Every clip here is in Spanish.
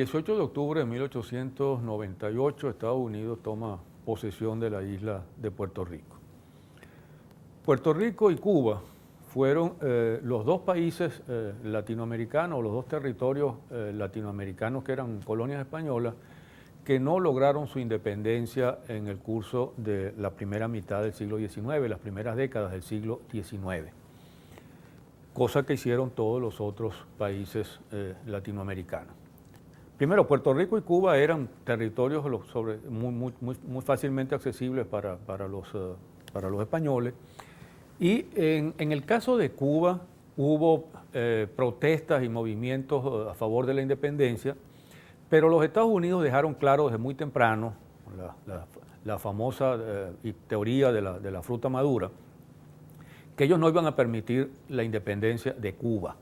18 de octubre de 1898, Estados Unidos toma posesión de la isla de Puerto Rico. Puerto Rico y Cuba fueron los dos países latinoamericanos, los dos territorios latinoamericanos que eran colonias españolas, que no lograron su independencia en el curso de la primera mitad del siglo XIX, las primeras décadas del siglo XIX, cosa que hicieron todos los otros países latinoamericanos. Primero, Puerto Rico y Cuba eran territorios muy fácilmente accesibles para los españoles, y en el caso de Cuba hubo protestas y movimientos a favor de la independencia, pero los Estados Unidos dejaron claro desde muy temprano la famosa teoría de la fruta madura, que ellos no iban a permitir la independencia de Cuba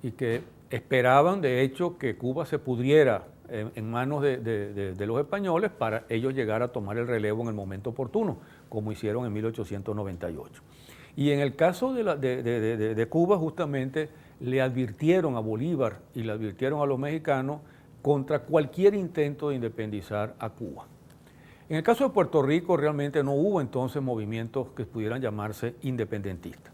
y que esperaban, de hecho, que Cuba se pudriera en manos de los españoles para ellos llegar a tomar el relevo en el momento oportuno, como hicieron en 1898. Y en el caso de Cuba, justamente, le advirtieron a Bolívar y le advirtieron a los mexicanos contra cualquier intento de independizar a Cuba. En el caso de Puerto Rico, realmente no hubo entonces movimientos que pudieran llamarse independentistas.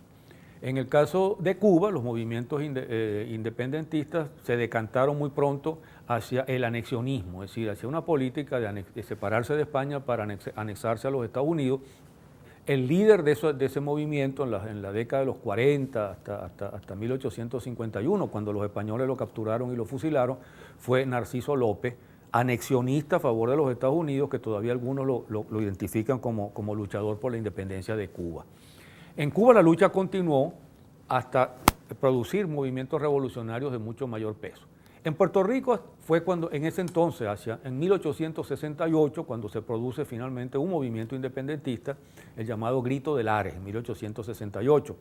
En el caso de Cuba, los movimientos independentistas se decantaron muy pronto hacia el anexionismo, es decir, hacia una política de separarse de España para anexarse a los Estados Unidos. El líder de ese movimiento en la década de los 40 hasta 1851, cuando los españoles lo capturaron y lo fusilaron, fue Narciso López, anexionista a favor de los Estados Unidos, que todavía algunos lo identifican como luchador por la independencia de Cuba. En Cuba la lucha continuó hasta producir movimientos revolucionarios de mucho mayor peso. En Puerto Rico fue cuando, en ese entonces, en 1868, cuando se produce finalmente un movimiento independentista, el llamado Grito de Lares, en 1868.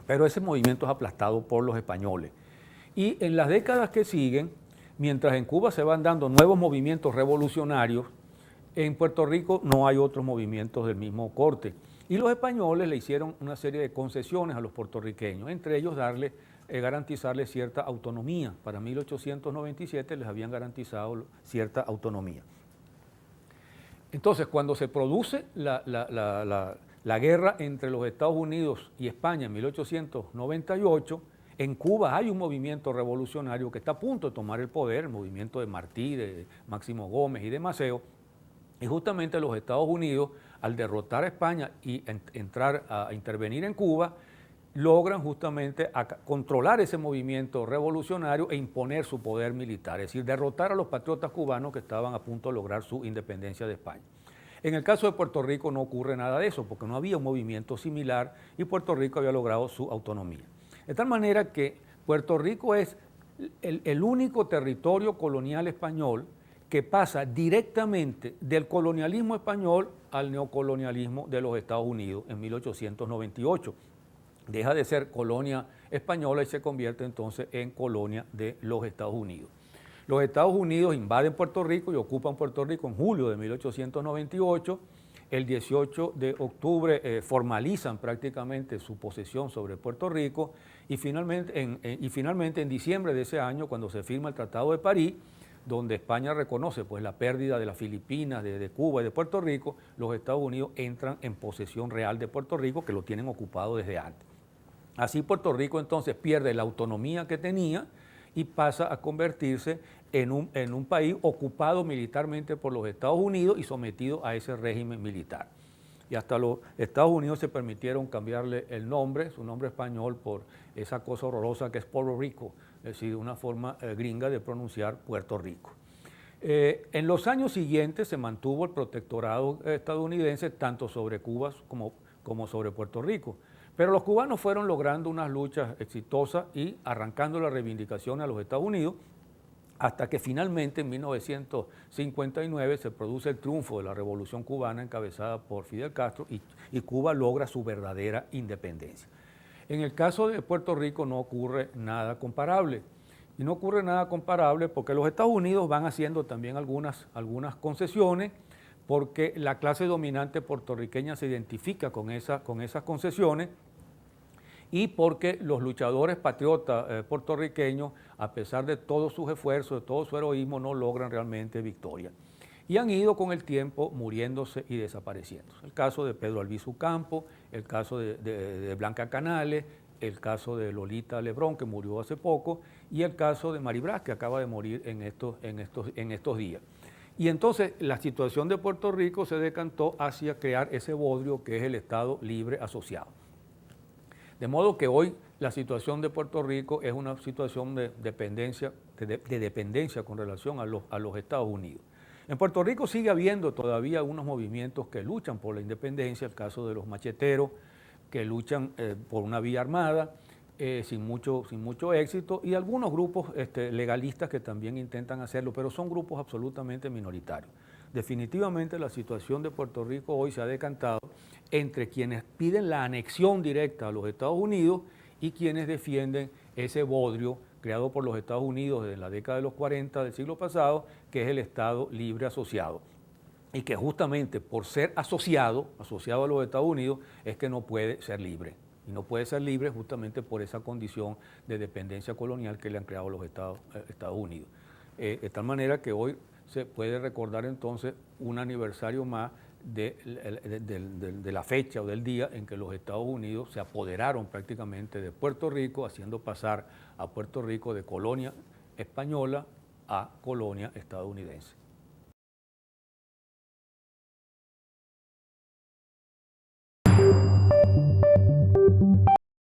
Pero ese movimiento es aplastado por los españoles. Y en las décadas que siguen, mientras en Cuba se van dando nuevos movimientos revolucionarios, en Puerto Rico no hay otros movimientos del mismo corte. Y los españoles le hicieron una serie de concesiones a los puertorriqueños, entre ellos garantizarles cierta autonomía. Para 1897 les habían garantizado cierta autonomía. Entonces, cuando se produce la guerra entre los Estados Unidos y España en 1898, en Cuba hay un movimiento revolucionario que está a punto de tomar el poder, el movimiento de Martí, de Máximo Gómez y de Maceo, y justamente los Estados Unidos, al derrotar a España y entrar a intervenir en Cuba, logran justamente controlar ese movimiento revolucionario e imponer su poder militar, es decir, derrotar a los patriotas cubanos que estaban a punto de lograr su independencia de España. En el caso de Puerto Rico no ocurre nada de eso, porque no había un movimiento similar y Puerto Rico había logrado su autonomía. De tal manera que Puerto Rico es el único territorio colonial español que pasa directamente del colonialismo español al neocolonialismo de los Estados Unidos en 1898. Deja de ser colonia española y se convierte entonces en colonia de los Estados Unidos. Los Estados Unidos invaden Puerto Rico y ocupan Puerto Rico en julio de 1898. El 18 de octubre formalizan prácticamente su posesión sobre Puerto Rico y finalmente en diciembre de ese año, cuando se firma el Tratado de París, donde España reconoce pues, la pérdida de las Filipinas, de Cuba y de Puerto Rico, los Estados Unidos entran en posesión real de Puerto Rico, que lo tienen ocupado desde antes. Así Puerto Rico entonces pierde la autonomía que tenía y pasa a convertirse en un país ocupado militarmente por los Estados Unidos y sometido a ese régimen militar. Y hasta los Estados Unidos se permitieron cambiarle el nombre, su nombre español, por esa cosa horrorosa que es Puerto Rico, es decir, una forma gringa de pronunciar Puerto Rico. En los años siguientes se mantuvo el protectorado estadounidense tanto sobre Cuba como sobre Puerto Rico. Pero los cubanos fueron logrando unas luchas exitosas y arrancando la reivindicación a los Estados Unidos, hasta que finalmente en 1959 se produce el triunfo de la Revolución Cubana encabezada por Fidel Castro y Cuba logra su verdadera independencia. En el caso de Puerto Rico no ocurre nada comparable. Y no ocurre nada comparable porque los Estados Unidos van haciendo también algunas concesiones, porque la clase dominante puertorriqueña se identifica con esas concesiones y porque los luchadores patriotas puertorriqueños, a pesar de todos sus esfuerzos, de todo su heroísmo, no logran realmente victoria. Y han ido con el tiempo muriéndose y desapareciendo. El caso de Pedro Albizu Campos, el caso de Blanca Canales, el caso de Lolita Lebrón, que murió hace poco, y el caso de Maribraz, que acaba de morir en estos días. Y entonces la situación de Puerto Rico se decantó hacia crear ese bodrio que es el Estado Libre Asociado. De modo que hoy la situación de Puerto Rico es una situación de dependencia con relación a los Estados Unidos. En Puerto Rico sigue habiendo todavía unos movimientos que luchan por la independencia, el caso de los macheteros, que luchan por una vía armada, sin mucho éxito, y algunos grupos legalistas que también intentan hacerlo, pero son grupos absolutamente minoritarios. Definitivamente la situación de Puerto Rico hoy se ha decantado entre quienes piden la anexión directa a los Estados Unidos y quienes defienden ese bodrio creado por los Estados Unidos desde la década de los 40 del siglo pasado, que es el Estado Libre Asociado. Y que justamente por ser asociado a los Estados Unidos, es que no puede ser libre. Y no puede ser libre justamente por esa condición de dependencia colonial que le han creado los Estados Unidos. De tal manera que hoy se puede recordar entonces un aniversario más de la fecha o del día en que los Estados Unidos se apoderaron prácticamente de Puerto Rico, haciendo pasar a Puerto Rico de colonia española a colonia estadounidense.